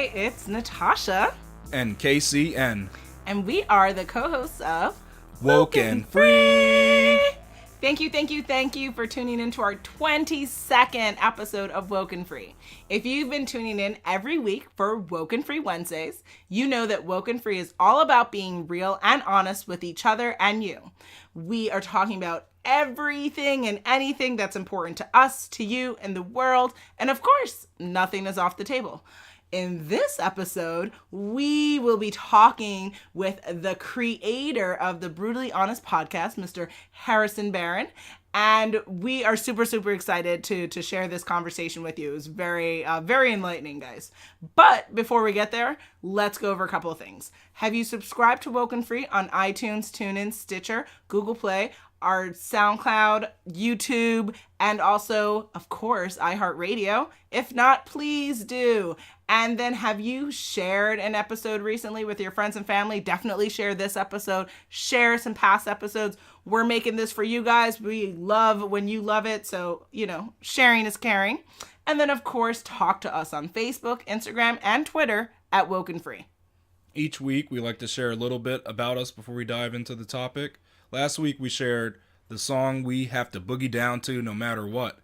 Hi, it's Natasha. And KCN. And we are the co-hosts of WokeNFree. Thank you for tuning into our 22nd episode of WokeNFree. If you've been tuning in every week for WokeNFree Wednesdays, you know that WokeNFree is all about being real and honest with each other and you. We are talking about everything and anything that's important to us, to you, and the world. And of course, nothing is off the table. In this episode, we will be talking with the creator of the Brutally Honest podcast, Mr. Harrison Barron. And we are super excited to share this conversation with you. It's very enlightening, guys. But before we get there, let's go over a couple of things. Have you subscribed to WokeNFree on iTunes, TuneIn, Stitcher, Google Play, our SoundCloud, YouTube, and also, of course, iHeartRadio? If not, please do. And then have you shared an episode recently with your friends and family? Definitely share this episode. Share some past episodes. We're making this for you guys. We love when you love it. So, sharing is caring. And then, of course, talk to us on Facebook, Instagram, and Twitter at WokeNFree. Each week, we like to share a little bit about us before we dive into the topic. Last week, we shared the song we have to boogie down to no matter what.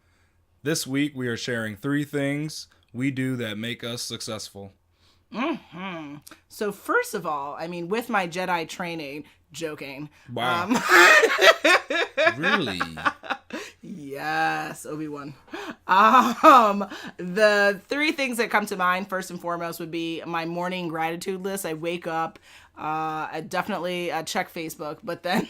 This week, we are sharing 3 things we do that make us successful. So first of all, with my Jedi training, joking. Wow. Really? Yes, Obi-Wan. The 3 things that come to mind first and foremost would be my morning gratitude list. I wake up, I definitely check Facebook, but then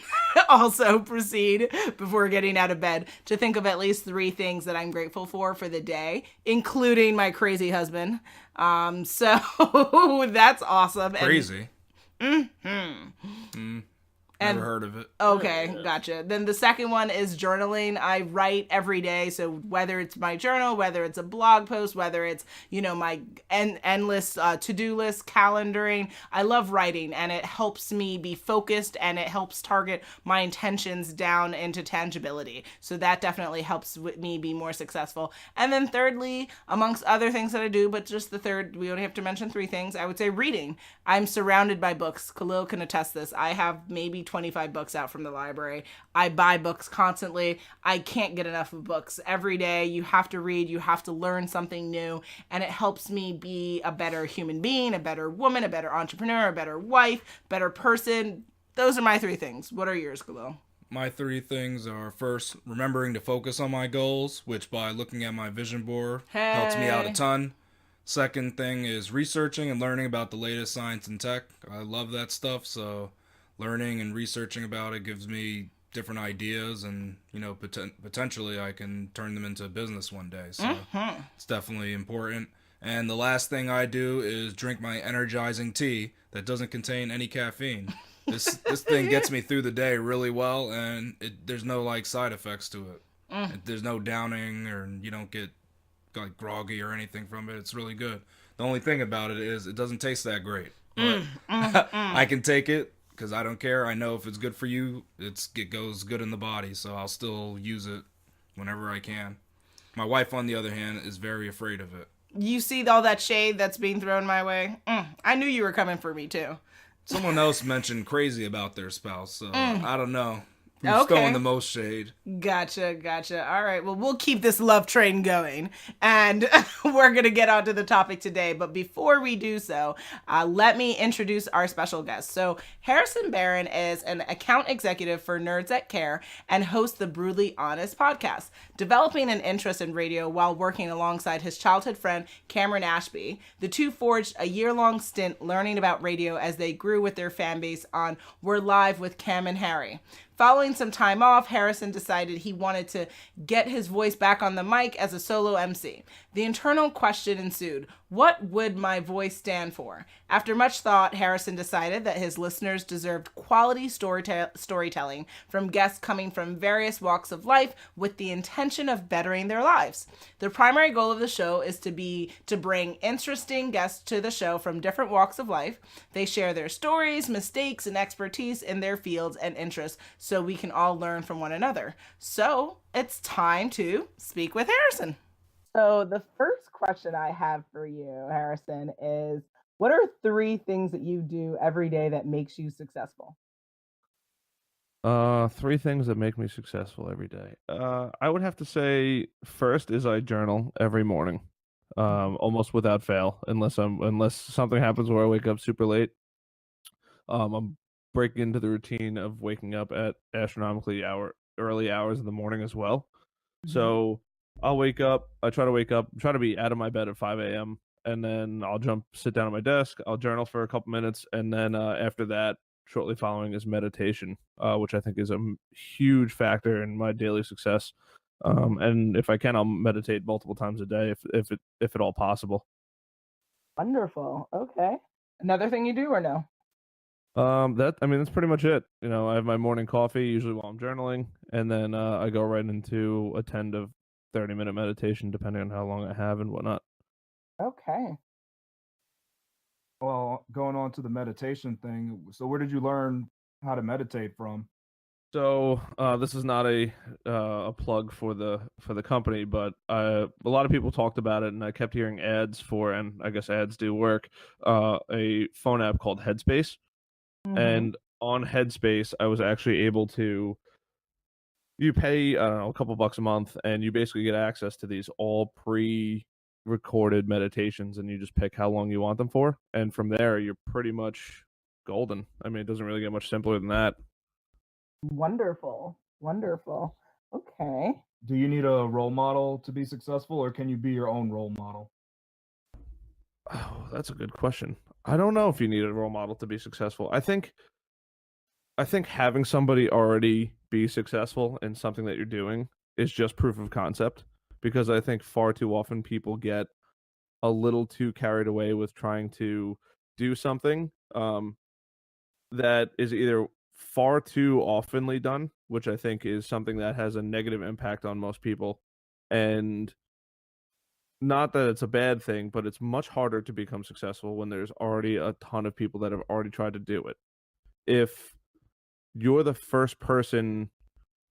also proceed before getting out of bed to think of at least 3 things that I'm grateful for the day, including my crazy husband. So that's awesome. Crazy? And, never heard of it. Okay, gotcha. Then the second one is journaling. I write every day. So whether it's my journal, whether it's a blog post, whether it's, my endless to-do list, calendaring, I love writing and it helps me be focused and it helps target my intentions down into tangibility. So that definitely helps with me be more successful. And then thirdly, amongst other things that I do, but just the third, we only have to mention 3 things, I would say reading. I'm surrounded by books. Khalil can attest this. I have maybe 25 books out from the library. I buy books constantly. I can't get enough of books. Every day you have to read, you have to learn something new, and it helps me be a better human being, a better woman, a better entrepreneur, a better wife, better person. Those are my 3 things. What are yours, Khalil? My 3 things are, first, remembering to focus on my goals, which by looking at my vision board helps me out a ton. Second thing is researching and learning about the latest science and tech. I love that stuff, so learning and researching about it gives me different ideas and, potentially I can turn them into a business one day. So It's definitely important. And the last thing I do is drink my energizing tea that doesn't contain any caffeine. This thing gets me through the day really well, and there's no side effects to it. There's no downing, or you don't get groggy or anything from it. It's really good. The only thing about it is it doesn't taste that great. But I can take it because I don't care. I know if it's good for you, it goes good in the body, so I'll still use it whenever I can. My wife, on the other hand, is very afraid of it. You see all that shade that's being thrown my way? I knew you were coming for me, too. Someone else mentioned crazy about their spouse, so I don't know. Who's throwing the most shade? Gotcha. All right. Well, we'll keep this love train going. And we're going to get on to the topic today. But before we do so, let me introduce our special guest. So Harrison Barron is an account executive for Nerds That Care and hosts the Brutally Honest podcast, developing an interest in radio while working alongside his childhood friend, Cameron Ashby. The two forged a year-long stint learning about radio as they grew with their fan base on We're Live with Cam and Harry. Following some time off, Harrison decided he wanted to get his voice back on the mic as a solo MC. The internal question ensued: what would my voice stand for? After much thought, Harrison decided that his listeners deserved quality storytelling from guests coming from various walks of life with the intention of bettering their lives. The primary goal of the show is to bring interesting guests to the show from different walks of life. They share their stories, mistakes, and expertise in their fields and interests so we can all learn from one another. So it's time to speak with Harrison. So, the first question I have for you, Harrison, is what are three things that you do every day that makes you successful? Three things that make me successful every day. I would have to say first is I journal every morning, Mhm. almost without fail, unless something happens where I wake up super late. I'm breaking into the routine of waking up at astronomically early hours in the morning as well. Mhm. So I'll wake up. I try to wake up, try to be out of my bed at 5 a.m. and then I'll sit down at my desk. I'll journal for a couple minutes, and then after that, shortly following is meditation, which I think is a huge factor in my daily success. And if I can, I'll meditate multiple times a day if at all possible. Wonderful. Okay. Another thing you do or no? That I mean, that's pretty much it. I have my morning coffee usually while I'm journaling, and then I go right into a 10 to 30-minute meditation, depending on how long I have and whatnot. Okay. Well, going on to the meditation thing. So, where did you learn how to meditate from? So this is not a plug for the company, but a lot of people talked about it, and I kept hearing ads for, and I guess ads do work. A phone app called Headspace, Mhm. and on Headspace, I was actually able to you pay I don't know a couple bucks a month, and you basically get access to these all pre-recorded meditations, and you just pick how long you want them for, and from there, you're pretty much golden. I mean, it doesn't really get much simpler than that. Wonderful. Wonderful. Okay. Do you need a role model to be successful, or can you be your own role model? Oh, that's a good question. I don't know if you need a role model to be successful. I think having somebody already be successful in something that you're doing is just proof of concept, because I think far too often people get a little too carried away with trying to do something that is either far too oftenly done, which I think is something that has a negative impact on most people, and not that it's a bad thing, but it's much harder to become successful when there's already a ton of people that have already tried to do it. If you're the first person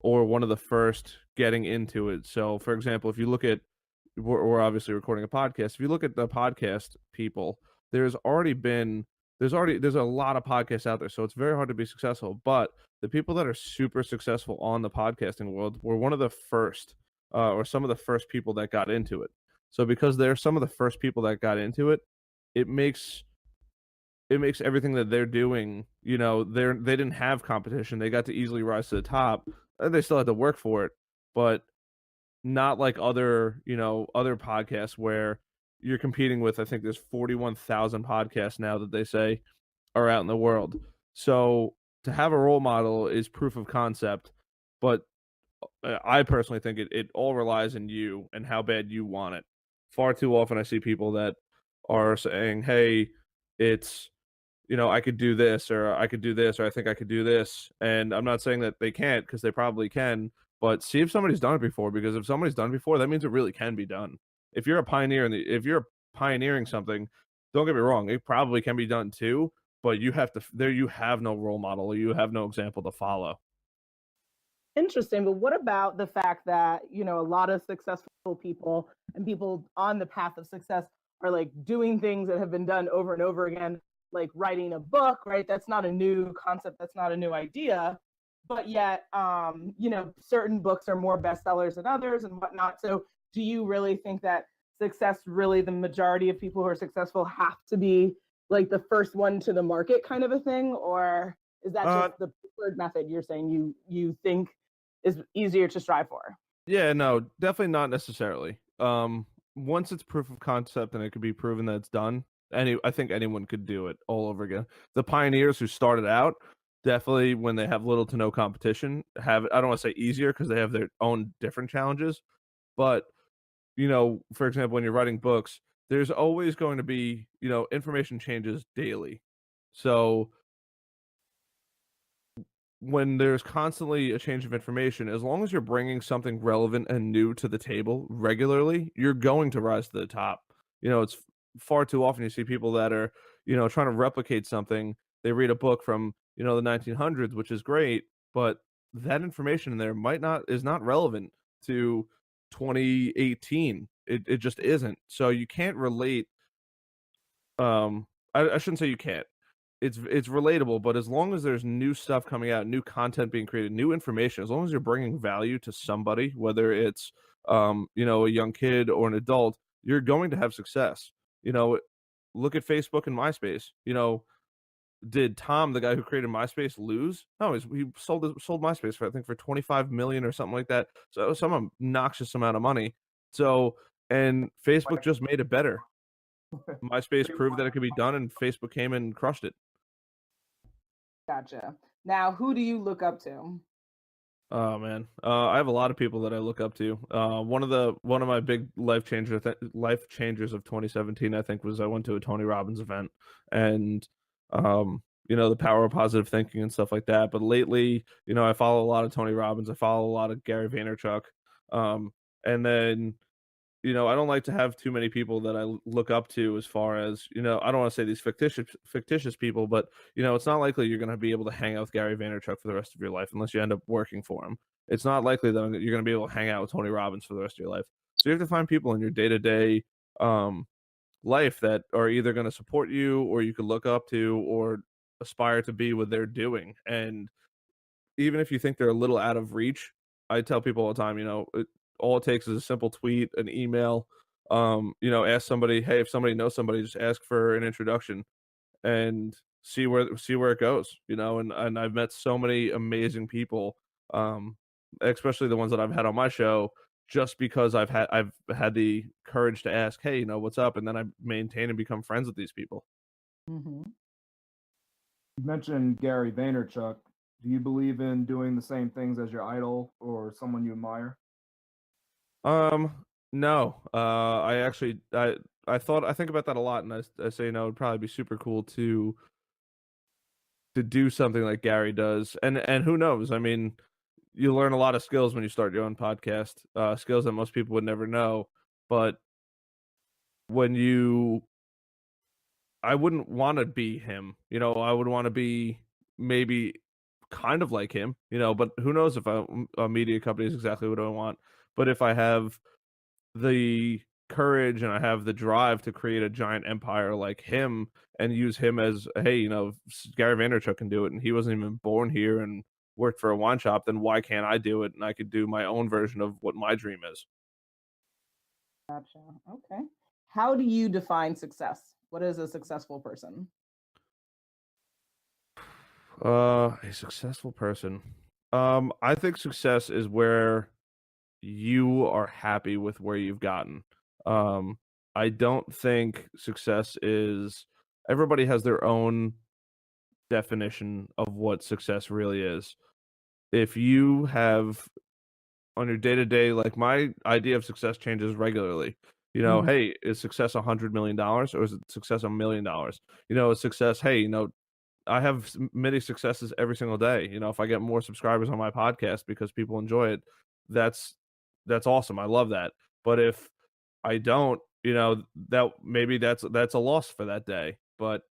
or one of the first getting into it. So, for example, if you look at we're obviously recording a podcast. If you look at the podcast people, there's already been there's a lot of podcasts out there, so it's very hard to be successful. But the people that are super successful on the podcasting world were one of the first, or some of the first people that got into it. So because they're some of the first people that got into it, it makes everything that they're doing, they didn't have competition. They got to easily rise to the top. They still had to work for it, but not like other podcasts where you're competing with. I think there's 41,000 podcasts now that they say are out in the world. So to have a role model is proof of concept, but I personally think it all relies on you and how bad you want it. Far too often I see people that are saying, "Hey, it's I could do this, or I could do this, or I think I could do this." And I'm not saying that they can't, because they probably can, but see if somebody's done it before, because if somebody's done it before, that means it really can be done. If you're pioneering something, don't get me wrong, it probably can be done too, but you have no role model, or you have no example to follow. Interesting. But what about the fact that, a lot of successful people and people on the path of success are like doing things that have been done over and over again, like writing a book, right? That's not a new concept, that's not a new idea. But yet, certain books are more bestsellers than others and whatnot. So do you really think that success, really the majority of people who are successful have to be like the first one to the market kind of a thing? Or is that Uh, just the preferred method you're saying you think is easier to strive for? yeah, no, definitely not necessarily. Once it's proof of concept and it could be proven that it's done, I think anyone could do it all over again. The pioneers who started out, definitely when they have little to no competition, have I don't want to say easier, because they have their own different challenges, but for example, when you're writing books, there's always going to be, information changes daily. So when there's constantly a change of information, as long as you're bringing something relevant and new to the table regularly, you're going to rise to the top. It's far too often you see people that are, trying to replicate something. They read a book from, the 1900s, which is great, but that information in there might not is not relevant to 2018. it just isn't. So you can't relate. I shouldn't say you can't. It's relatable, but as long as there's new stuff coming out, new content being created, new information, as long as you're bringing value to somebody, whether it's a young kid or an adult, you're going to have success. You know, look at Facebook and MySpace. Did Tom, the guy who created MySpace, lose? No, he sold MySpace for, I think, for 25 million or something like that. So some obnoxious amount of money. So, and Facebook just made it better. MySpace proved that it could be done, and Facebook came and crushed it. Gotcha. Now, who do you look up to? Oh man, I have a lot of people that I look up to. One of my big life changers of 2017, I think, was I went to a Tony Robbins event, and the power of positive thinking and stuff like that. But lately, I follow a lot of Tony Robbins. I follow a lot of Gary Vaynerchuk, and then I don't like to have too many people that I look up to as far as, I don't want to say these fictitious people, but it's not likely you're going to be able to hang out with Gary Vaynerchuk for the rest of your life unless you end up working for him. It's not likely that you're going to be able to hang out with Tony Robbins for the rest of your life. So you have to find people in your day-to-day life that are either going to support you, or you could look up to, or aspire to be what they're doing. And even if you think they're a little out of reach, I tell people all the time, all it takes is a simple tweet, an email, ask somebody, hey, if somebody knows somebody, just ask for an introduction and see where it goes, and I've met so many amazing people, especially the ones that I've had on my show, just because I've had the courage to ask, hey, what's up? And then I maintain and become friends with these people. Mm-hmm. You mentioned Gary Vaynerchuk. Do you believe in doing the same things as your idol or someone you admire? No. I think about that a lot, and I say, it'd probably be super cool to do something like Gary does. And who knows? I mean, you learn a lot of skills when you start your own podcast, skills that most people would never know. But I wouldn't want to be him, I would want to be maybe kind of like him, but who knows if a media company is exactly what I want. But if I have the courage and I have the drive to create a giant empire like him and use him as, hey, Gary Vaynerchuk can do it, and he wasn't even born here and worked for a wine shop, then why can't I do it? And I could do my own version of what my dream is. Gotcha. Okay. How do you define success? What is a successful person? A successful person. I think success is where you are happy with where you've gotten. I don't think success is, everybody has their own definition of what success really is. If you have on your day-to-day, like my idea of success changes regularly. Hey, is success $100 million, or is it success $1 million? Is success, hey, I have many successes every single day. If I get more subscribers on my podcast because people enjoy it, that's awesome. I love that. But if I don't, that maybe that's a loss for that day. But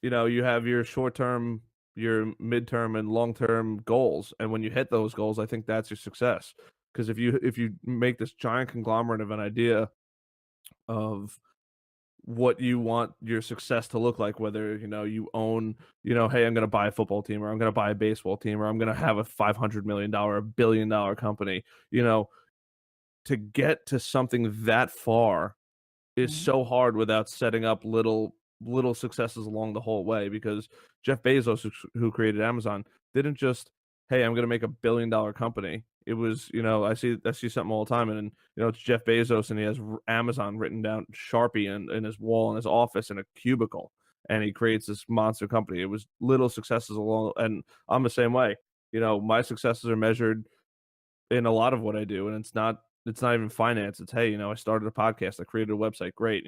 you have your short-term, your midterm, and long-term goals, and when you hit those goals, I think that's your success. Because if you make this giant conglomerate of an idea of what you want your success to look like, whether you own, hey, I'm going to buy a football team, or I'm going to buy a baseball team, or I'm going to have a $500 million, $1 billion company, to get to something that far is so hard without setting up little successes along the whole way. Because Jeff Bezos, who created Amazon, didn't just, hey, I'm going to make $1 billion company. It was, I see something all the time, and it's Jeff Bezos, and he has Amazon written down Sharpie in his wall in his office in a cubicle, and he creates this monster company. It was little successes along, and I'm the same way. My successes are measured in a lot of what I do, and it's not even finance. It's, hey, I started a podcast, I created a website, great.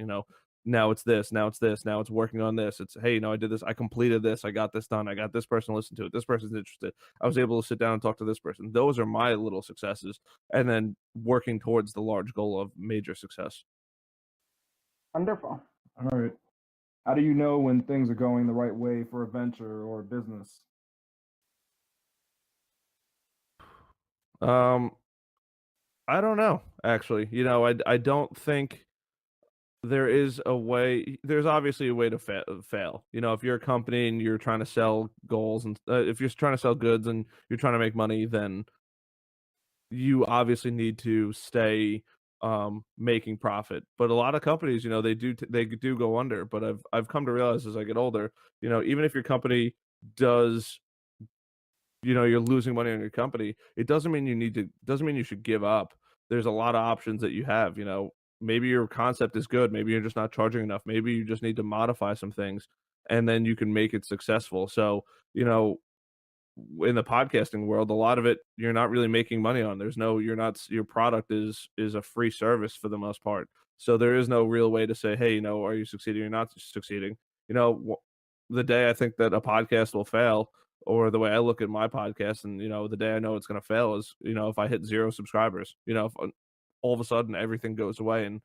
Now it's this, now it's working on this. It's, hey, I did this, I completed this, I got this done, I got this person to listen to it, this person's interested, I was able to sit down and talk to this person. Those are my little successes, and then working towards the large goal of major success. Wonderful. All right. How do you know when things are going the right way for a venture or a business? I don't know, actually. I don't think there is a way. There's obviously a way to fail. If you're a company and you're trying to sell goals, and if you're trying to sell goods and you're trying to make money, then you obviously need to stay making profit. But a lot of companies, they do go under. But I've come to realize as I get older, even if your company does, you're losing money on your company, it doesn't mean you should give up. There's a lot of options that you have. Maybe your concept is good, maybe you're just not charging enough, maybe you just need to modify some things, and then you can make it successful. So, in the podcasting world, a lot of it you're not really making money on. You're not, your product is a free service for the most part. So there is no real way to say, hey, are you succeeding or not succeeding? The day I think that a podcast will fail, or the way I look at my podcast, and the day I know it's going to fail is, if I hit 0 subscribers. If all of a sudden everything goes away and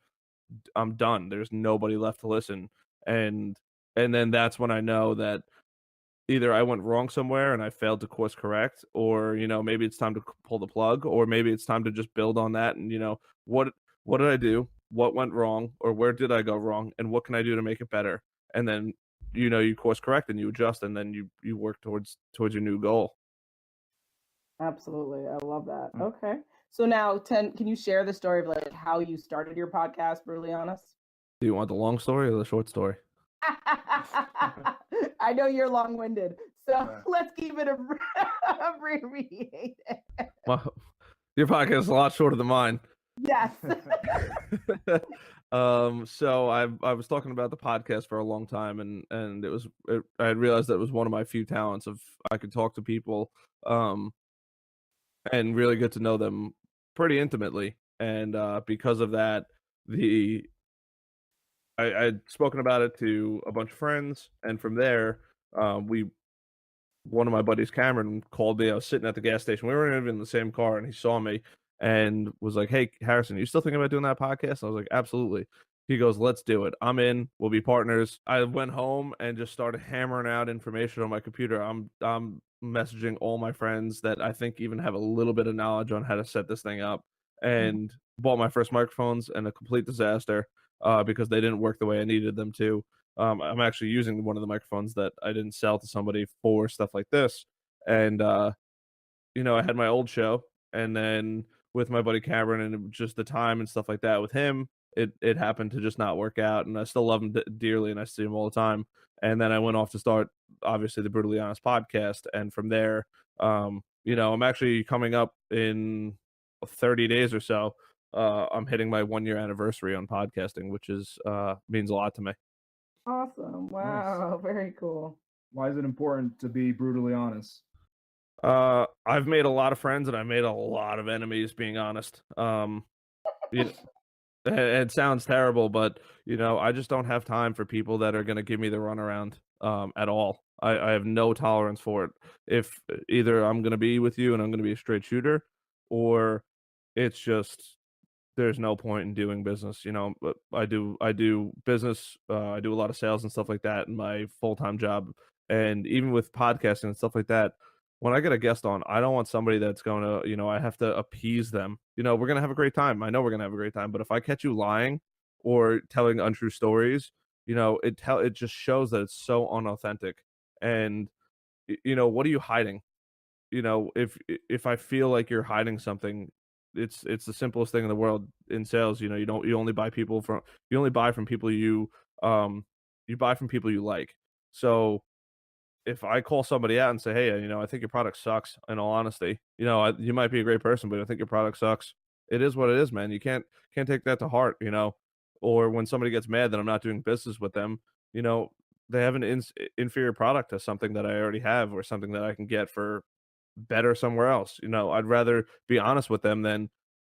I'm done, there's nobody left to listen, and then that's when I know that either I went wrong somewhere and I failed to course correct, or maybe it's time to pull the plug, or maybe it's time to just build on that. And what did I do, what went wrong, or where did I go wrong, and what can I do to make it better? And then you course correct and you adjust, and then you work towards your new goal. Absolutely, I love that. Okay, so now can you share the story of like how you started your podcast, Brutally Honest? Do you want the long story or the short story? I know you're long-winded, so let's keep it abbreviated. Well, your podcast is a lot shorter than mine. Yes. So I was talking about the podcast for a long time, and I had realized that it was one of my few talents of I could talk to people, and really get to know them pretty intimately. And because of that, I'd spoken about it to a bunch of friends, and from there, one of my buddies, Cameron, called me. I was sitting at the gas station. We weren't even in the same car, and he saw me and was like, "Hey, Harrison, you still thinking about doing that podcast?" I was like, "Absolutely." He goes, "Let's do it. I'm in. We'll be partners." I went home and just started hammering out information on my computer. I'm messaging all my friends that I think even have a little bit of knowledge on how to set this thing up, and bought my first microphones, and a complete disaster because they didn't work the way I needed them to. I'm actually using one of the microphones that I didn't sell to somebody for stuff like this. And I had my old show, and then with my buddy Cameron, and just the time and stuff like that with him, it happened to just not work out. And I still love him dearly, and I see him all the time. And then I went off to start, obviously, the Brutally Honest podcast, and from there, I'm actually coming up in 30 days or so. I'm hitting my 1-year anniversary on podcasting, which is means a lot to me. Awesome. Wow. Nice. Very cool. Why is it important to be brutally honest? I've made a lot of friends, and I made a lot of enemies, being honest. It sounds terrible, but I just don't have time for people that are going to give me the runaround at all. I have no tolerance for it. If either I'm going to be with you and I'm going to be a straight shooter, or it's just there's no point in doing business. But I do business. I do a lot of sales and stuff like that in my full-time job, and even with podcasting and stuff like that. When I get a guest on, I don't want somebody that's going to, I have to appease them. We're going to have a great time. I know we're going to have a great time. But if I catch you lying or telling untrue stories, it just shows that it's so unauthentic. And, what are you hiding? If I feel like you're hiding something, it's the simplest thing in the world in sales. You only buy from people you buy from people you like. So if I call somebody out and say, "Hey, I think your product sucks," in all honesty, you might be a great person, but I think your product sucks. It is what it is, man. You can't take that to heart, Or when somebody gets mad that I'm not doing business with them, they have an inferior product to something that I already have, or something that I can get for better somewhere else. I'd rather be honest with them than,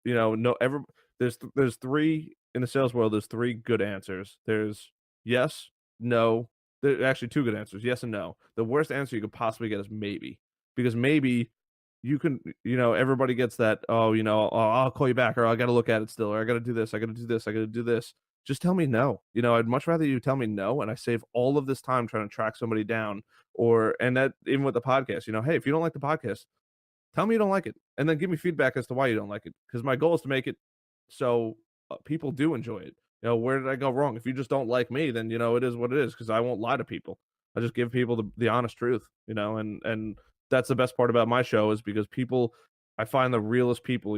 there's three in the sales world. There's 3 good answers. There's yes, no. There are actually 2 good answers, yes and no. The worst answer you could possibly get is maybe, because maybe you can, everybody gets that. Oh, I'll call you back, or I got to look at it still, or I got to do this, I got to do this, I got to do this. Just tell me no. I'd much rather you tell me no, and I save all of this time trying to track somebody down. And that even with the podcast, hey, if you don't like the podcast, Tell me you don't like it, and then give me feedback as to why you don't like it. Because my goal is to make it so people do enjoy it. Where did I go wrong? If you just don't like me, then it is what it is. Because I won't lie to people. I just give people the honest truth. And that's the best part about my show is because I find the realest people.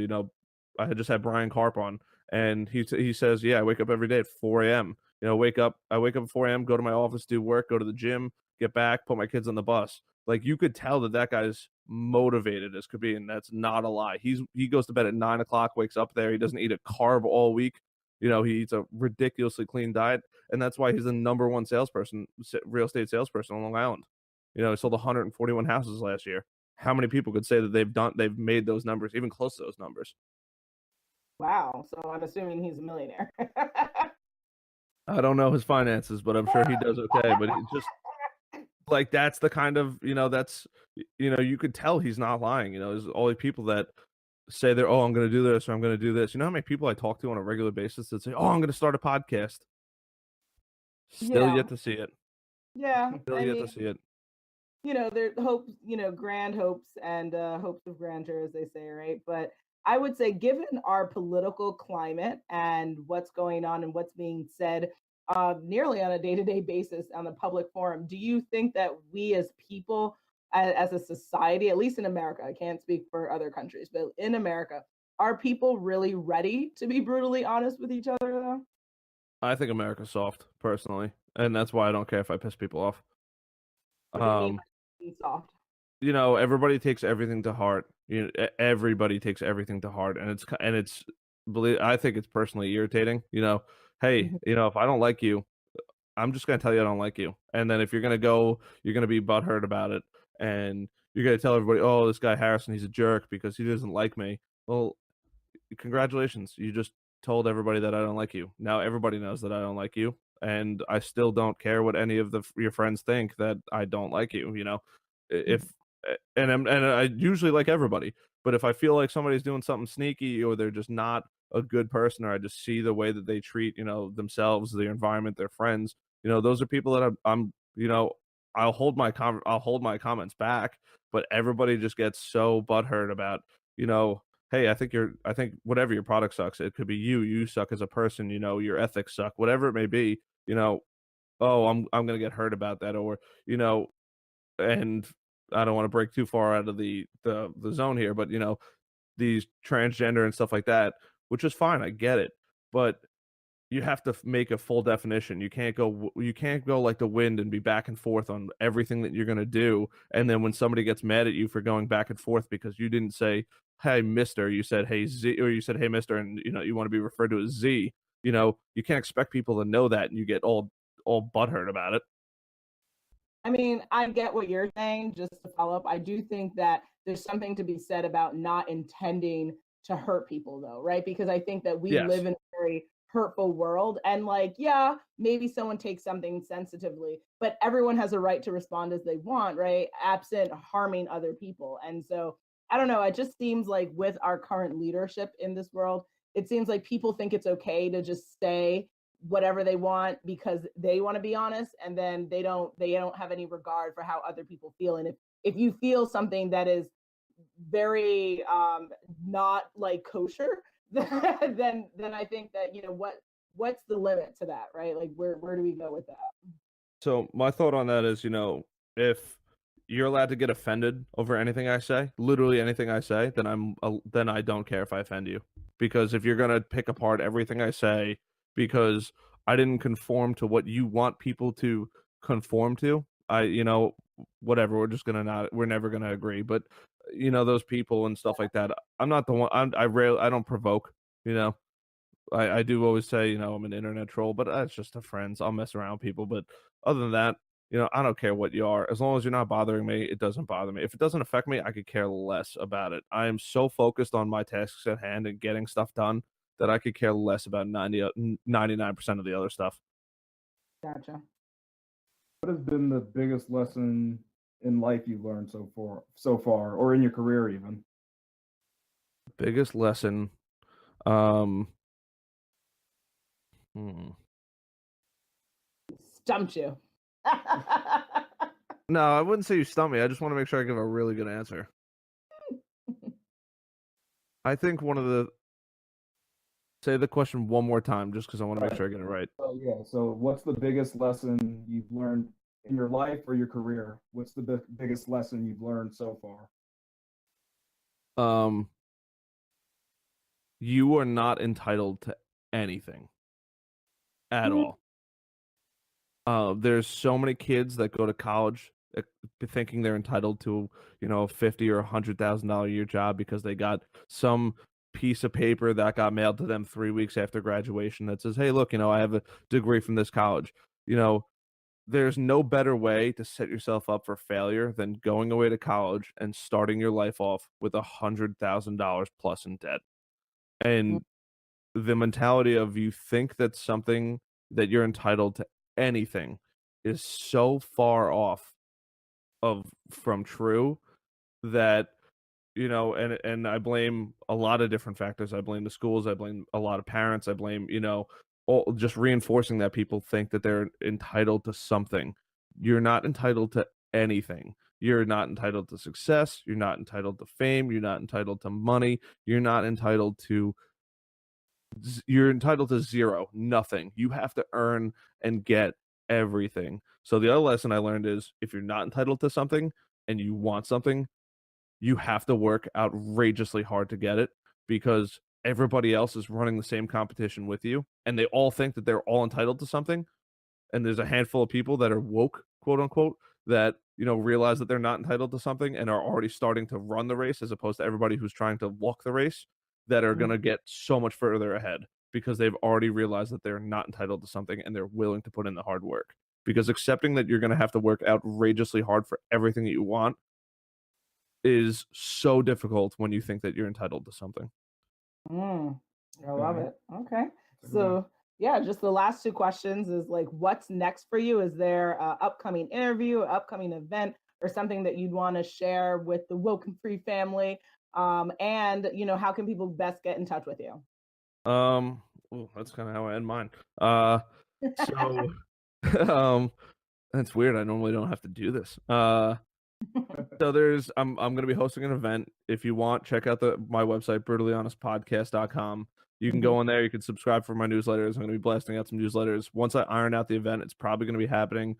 I had just had Brian Carp on, and he says, yeah, I wake up every day at 4 a.m. I wake up at 4 a.m., go to my office, do work, go to the gym, get back, put my kids on the bus. Like you could tell that guy's motivated as could be, and that's not a lie. He goes to bed at 9 o'clock, wakes up there. He doesn't eat a carb all week. He eats a ridiculously clean diet, and that's why he's the number one real estate salesperson on Long Island. He sold 141 houses last year. How many people could say that they've made those numbers, even close to those numbers? Wow. So I'm assuming he's a millionaire. I don't know his finances, but I'm sure he does okay. But it's just like that's the kind of that's you could tell he's not lying. There's all these people that say they're I'm going to do this or I'm going to do this. You know how many people I talk to on a regular basis that say, I'm going to start a podcast. Still yet to see it. Yeah. Still yet to see it. There hopes, grand hopes and hopes of grandeur, as they say, right? But I would say, given our political climate and what's going on and what's being said nearly on a day-to-day basis on the public forum, do you think that we as people, as a society, at least in America, I can't speak for other countries, but in America, are people really ready to be brutally honest with each other, though? I think America's soft, personally, and that's why I don't care if I piss people off. What do you mean by being soft? Everybody takes everything to heart. Everybody takes everything to heart, and I think it's personally irritating. Hey, if I don't like you, I'm just gonna tell you I don't like you, and then if you're gonna go, you're gonna be butthurt about it, and you're gonna tell everybody, oh, this guy Harrison, he's a jerk because he doesn't like me. Well, congratulations, you just told everybody that I don't like you. Now everybody knows that I don't like you, and I still don't care what any of your friends think that I don't like you. If and I usually like everybody, but if I feel like somebody's doing something sneaky or they're just not a good person, or I just see the way that they treat themselves, their environment, their friends, those are people that I'm I'll hold my comments back, but everybody just gets so butthurt about hey, I think whatever your product sucks. It could be you suck as a person, your ethics suck, whatever it may be, oh, I'm gonna get hurt about that, or and I don't want to break too far out of the zone here, but these transgender and stuff like that, which is fine, I get it, but you have to make a full definition. You can't go like the wind and be back and forth on everything that you're going to do, and then when somebody gets mad at you for going back and forth because you didn't say hey mister, you said hey Z, or you said hey mister, and you want to be referred to as Z, you can't expect people to know that, and you get all butthurt about it. I mean, I get what you're saying. Just to follow up, I do think that there's something to be said about not intending to hurt people, though, right? Because I think that we live in a very hurtful world, and yeah, maybe someone takes something sensitively, but everyone has a right to respond as they want, right? Absent harming other people. And so I don't know, it just seems like with our current leadership in this world, it seems like people think it's okay to just say whatever they want because they want to be honest, and then they don't have any regard for how other people feel. And if you feel something that is very not like kosher, then I think that what's the limit to that, right? Like where do we go with that? So my thought on that is, if you're allowed to get offended over anything I say, literally anything I say, then I don't care if I offend you. Because if you're gonna pick apart everything I say because I didn't conform to what you want people to conform to, whatever, we're never gonna agree. But those people and stuff like that, I'm not the one. I don't provoke. I do always say, I'm an internet troll, but that's just a friends. I'll mess around with people, but other than that, I don't care what you are. As long as you're not bothering me, it doesn't bother me. If it doesn't affect me, I could care less about it. I am so focused on my tasks at hand and getting stuff done that I could care less about 99% of the other stuff. Gotcha. What has been the biggest lesson in life you've learned so far, or in your career even? Biggest lesson, Stumped you. No, I wouldn't say you stumped me. I just want to make sure I give a really good answer. I think say the question one more time, just because I want to make Right. sure I get it right. So yeah. So what's the biggest lesson you've learned in your life or your career? What's the biggest lesson you've learned so far? Um, you are not entitled to anything at Mhm. all. There's so many kids that go to college thinking they're entitled to, a $50,000 or $100,000 a year job because they got some piece of paper that got mailed to them 3 weeks after graduation that says, "Hey, look, I have a degree from this college." You know, there's no better way to set yourself up for failure than going away to college and starting your life off with $100,000 plus in debt. And the mentality of you think that something that you're entitled to anything is so far off of from true that and I blame a lot of different factors. I blame the schools, I blame a lot of parents, I blame, all just reinforcing that people think that they're entitled to something. You're not entitled to anything. You're not entitled to success, you're not entitled to fame, you're not entitled to money, you're not entitled to you're entitled to zero, nothing. You have to earn and get everything. So the other lesson I learned is if you're not entitled to something and you want something, you have to work outrageously hard to get it because everybody else is running the same competition with you and they all think that they're all entitled to something, and there's a handful of people that are woke, quote unquote, that realize that they're not entitled to something and are already starting to run the race as opposed to everybody who's trying to walk the race, that are going to get so much further ahead because they've already realized that they're not entitled to something and they're willing to put in the hard work, because accepting that you're going to have to work outrageously hard for everything that you want is so difficult when you think that you're entitled to something. Mm, I love Okay. it. Okay. Okay. So, yeah, just the last two questions is like, what's next for you? Is there a upcoming interview, upcoming event, or something that you'd want to share with the Woke and Free family? And, how can people best get in touch with you? That's kind of how I end mine. So, um, that's weird. I normally don't have to do this. So I'm gonna be hosting an event. If you want, check out my website, brutallyhonestpodcast.com. You can Mhm. go on there, you can subscribe for my newsletters. I'm gonna be blasting out some newsletters. Once I iron out the event, it's probably gonna be happening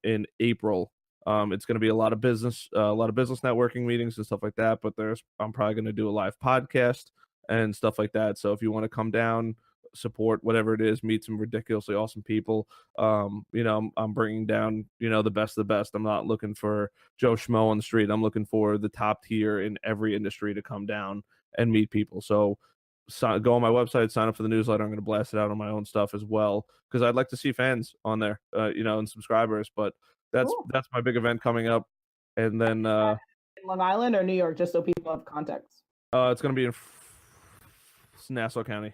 in April. It's gonna be a lot of business networking meetings and stuff like that, but I'm probably gonna do a live podcast and stuff like that. So if you want to come down, support whatever it is, meet some ridiculously awesome people. I'm bringing down, the best of the best. I'm not looking for Joe Schmo on the street. I'm looking for the top tier in every industry to come down and meet people. So, go on my website, sign up for the newsletter. I'm going to blast it out on my own stuff as well because I'd like to see fans on there, and subscribers. But Cool. that's my big event coming up, and then In Long Island or New York, just so people have context. it's going to be in Nassau County.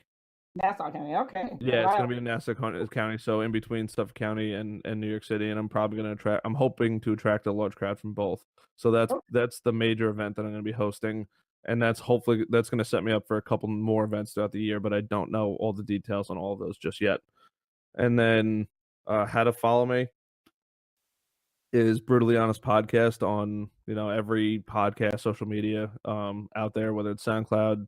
Nassau County. Okay. All Yeah, it's right. gonna be in Nassau County, so in between Suffolk County and New York City, and I'm hoping to attract a large crowd from both. So that's the major event that I'm gonna be hosting, and that's gonna set me up for a couple more events throughout the year, but I don't know all the details on all of those just yet. And then how to follow me is Brutally Honest Podcast on every podcast social media out there, whether it's SoundCloud,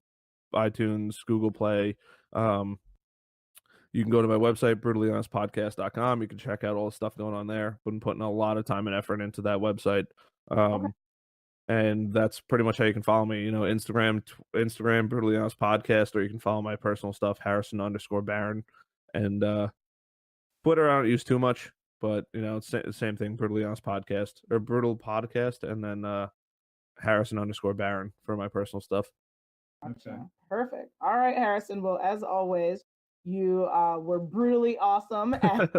iTunes, Google Play. You can go to my website, brutallyhonestpodcast.com. You can check out all the stuff going on there. Been putting a lot of time and effort into that website. Okay. And that's pretty much how you can follow me. Instagram, Brutally Honest Podcast, or you can follow my personal stuff, Harrison_Baron. And Twitter, I don't use too much, but it's the same thing, Brutally Honest Podcast or Brutal Podcast, and then Harrison_Baron for my personal stuff. Okay. Perfect. All right, Harrison. Well, as always, you were brutally awesome and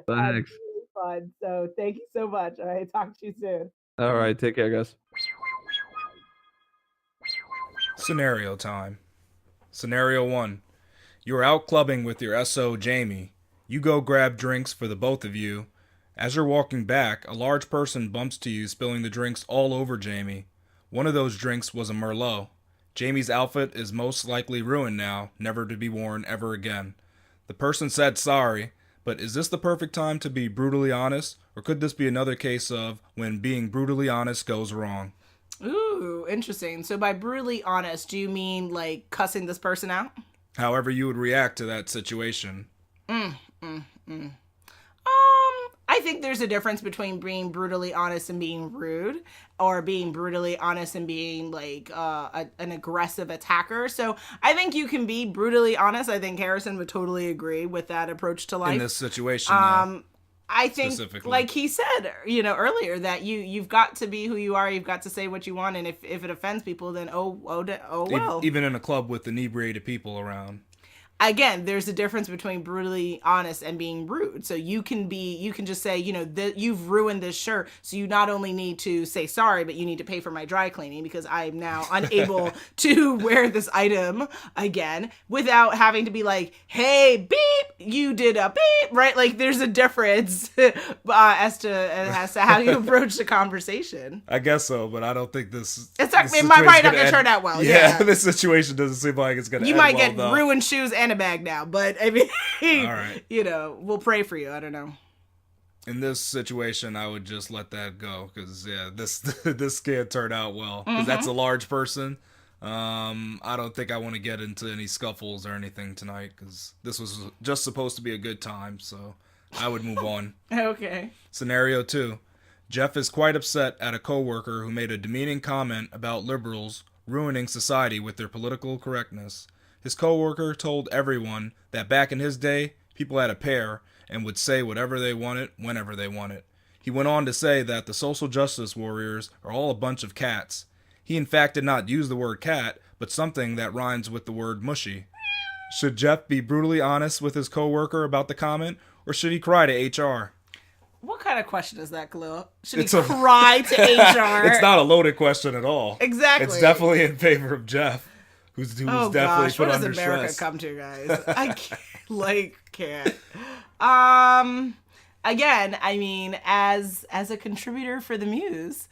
Thanks. really fun. So thank you so much. All right, talk to you soon. All right, take care, guys. Scenario time. Scenario 1. You're out clubbing with your SO Jamie. You go grab drinks for the both of you. As you're walking back, a large person bumps to you, spilling the drinks all over Jamie. One of those drinks was a Merlot. Jamie's outfit is most likely ruined now, never to be worn ever again. The person said sorry, but is this the perfect time to be brutally honest, or could this be another case of when being brutally honest goes wrong? Ooh, interesting. So by brutally honest, do you mean like cussing this person out? However you would react to that situation. I think there's a difference between being brutally honest and being rude, or being brutally honest and being like an aggressive attacker. So I think you can be brutally honest. I think Harrison would totally agree with that approach to life. In this situation, though, I think, specifically. like he said, earlier, that you've got to be who you are. You've got to say what you want, and if it offends people, then oh well. Even in a club with inebriated people around. Again, there's a difference between brutally honest and being rude. So you can just say, you've ruined this shirt. So you not only need to say sorry, but you need to pay for my dry cleaning because I'm now unable to wear this item again, without having to be like, hey, beep, you did a beep, right? Like there's a difference as to how you approach the conversation. I guess so, but I don't think this. It might not gonna turn out well. Yeah, this situation doesn't seem like it's gonna. You end might well, get though. ruined shoes and a bag now, but I mean, all right. We'll pray for you. I don't know. In this situation, I would just let that go because this can't turn out well because that's a large person. I don't think I want to get into any scuffles or anything tonight because this was just supposed to be a good time. So I would move on. Okay. Scenario 2. Jeff is quite upset at a coworker who made a demeaning comment about liberals ruining society with their political correctness. His coworker told everyone that back in his day, people had a pair and would say whatever they wanted whenever they wanted. He went on to say that the social justice warriors are all a bunch of cats. He in fact did not use the word cat, but something that rhymes with the word mushy. Should Jeff be brutally honest with his coworker about the comment, or should he cry to HR? What kind of question is that, Khalil? Should he cry to HR? It's not a loaded question at all. Exactly. It's definitely in favor of Jeff. Who's definitely gosh, put what under does America stress. come to, guys? I can't. Again, I mean, as a contributor for the Muse,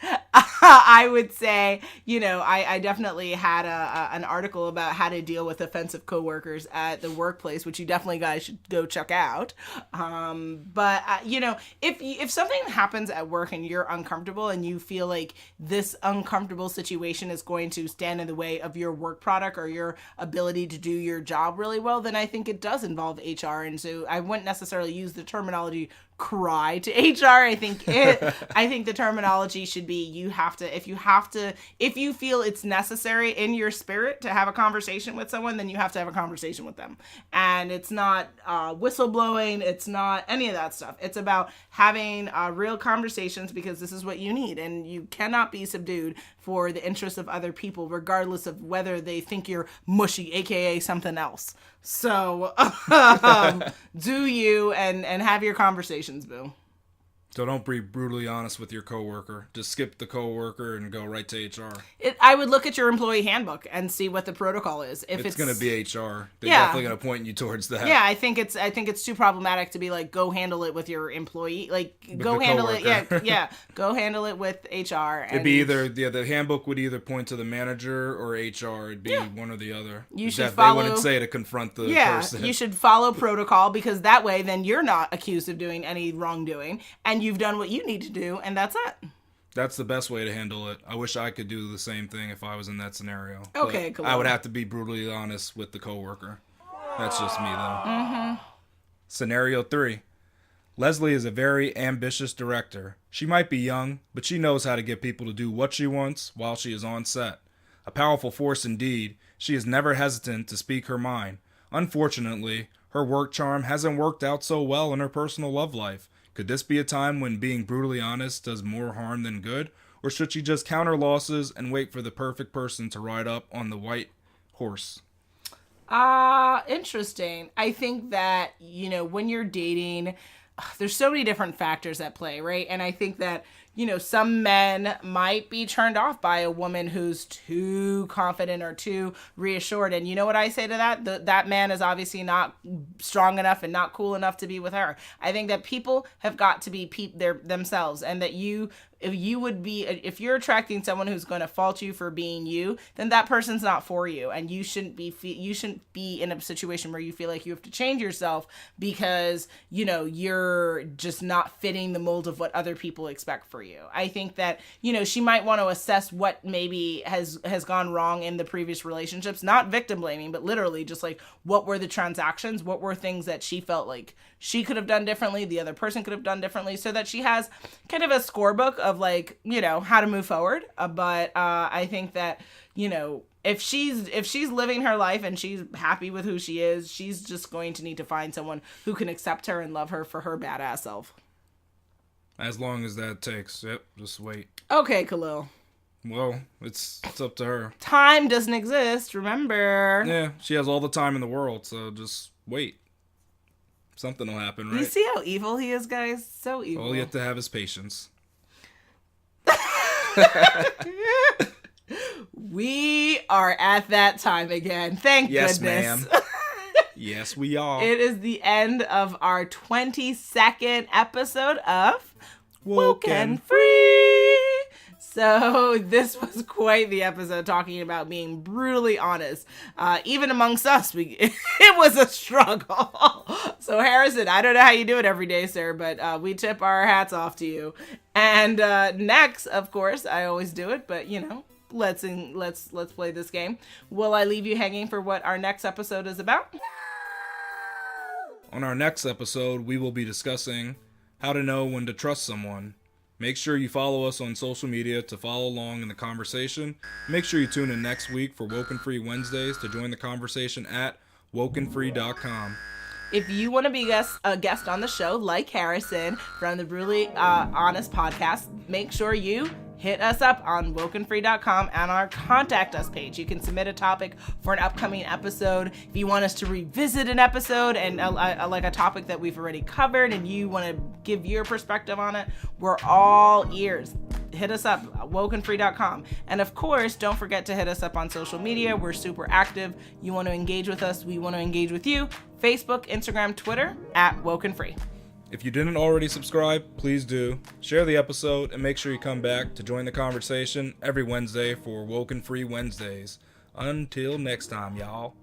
I would say, I definitely had an article about how to deal with offensive coworkers at the workplace, which you definitely guys should go check out. But if something happens at work and you're uncomfortable and you feel like this uncomfortable situation is going to stand in the way of your work product or your ability to do your job really well, then I think it does involve HR. And so I wouldn't necessarily use the terminology cry to HR. I think the terminology should be if you feel it's necessary in your spirit to have a conversation with someone, then you have to have a conversation with them. And it's not whistleblowing, it's not any of that stuff. It's about having real conversations because this is what you need, and you cannot be subdued for the interests of other people, regardless of whether they think you're mushy, aka something else. So do you and have your conversations, boo. So don't be brutally honest with your coworker. Just skip the coworker and go right to HR. I would look at your employee handbook and see what the protocol is. If it's going to be HR. They're definitely going to point you towards that. Yeah, I think it's too problematic to be like, go handle it with your employee. Like, with go handle coworker. it. Yeah, go handle it with HR. It'd be either the handbook would either point to the manager or HR. It'd be one or the other. You should follow. They wouldn't say to confront the person. You should follow protocol because that way, then you're not accused of doing any wrongdoing, and you've done what you need to do, and that's it. That's the best way to handle it. I wish I could do the same thing if I was in that scenario. Okay, cool. I would have to be brutally honest with the coworker. That's just me, though. Scenario 3. Leslie is a very ambitious director. She might be young, but she knows how to get people to do what she wants while she is on set. A powerful force indeed, she is never hesitant to speak her mind. Unfortunately, her work charm hasn't worked out so well in her personal love life. Could this be a time when being brutally honest does more harm than good? Or should she just count her losses and wait for the perfect person to ride up on the white horse? Interesting. I think that, when you're dating, there's so many different factors at play, right? And I think that, some men might be turned off by a woman who's too confident or too reassured. And you know what I say to that? That man is obviously not strong enough and not cool enough to be with her. I think that people have got to be themselves, and that if you're attracting someone who's going to fault you for being you, then that person's not for you, and you shouldn't be in a situation where you feel like you have to change yourself because, you know, you're just not fitting the mold of what other people expect for you. I think that, you know, she might want to assess what maybe has gone wrong in the previous relationships, not victim blaming, but literally just like, what were the transactions? What were things that she felt like she could have done differently, the other person could have done differently, so that she has kind of a scorebook of like, you know, how to move forward. But I think that, you know, if she's living her life and she's happy with who she is, she's just going to need to find someone who can accept her and love her for her badass self. As long as that takes. Yep, just wait. Okay, Khalil. Well, it's up to her. Time doesn't exist, remember. Yeah, she has all the time in the world, so just wait. Something will happen, right? You see how evil he is, guys? So evil. All you have to have is patience. We are at that time again. Thank Yes, goodness. ma'am. Yes, we are. It is the end of our 22nd episode of WokeNFree. So this was quite the episode, talking about being brutally honest. Even amongst us, it was a struggle. So Harrison, I don't know how you do it every day, sir, but we tip our hats off to you. And next, of course, I always do it, but you know, let's play this game. Will I leave you hanging for what our next episode is about? On our next episode, we will be discussing how to know when to trust someone. Make sure you follow us on social media to follow along in the conversation. Make sure you tune in next week for WokeNFree Wednesdays to join the conversation at WokeNFree.com. If you want to be a guest on the show, like Harrison from the Brutally Honest podcast, make sure you hit us up on WokeNFree.com and our contact us page. You can submit a topic for an upcoming episode. If you want us to revisit an episode and like a topic that we've already covered and you want to give your perspective on it, we're all ears. Hit us up, WokeNFree.com. And of course, don't forget to hit us up on social media. We're super active. You want to engage with us, we want to engage with you. Facebook, Instagram, Twitter, at WokeNFree. If you didn't already subscribe, please do. Share the episode and make sure you come back to join the conversation every Wednesday for WokeNFree Wednesdays. Until next time, y'all.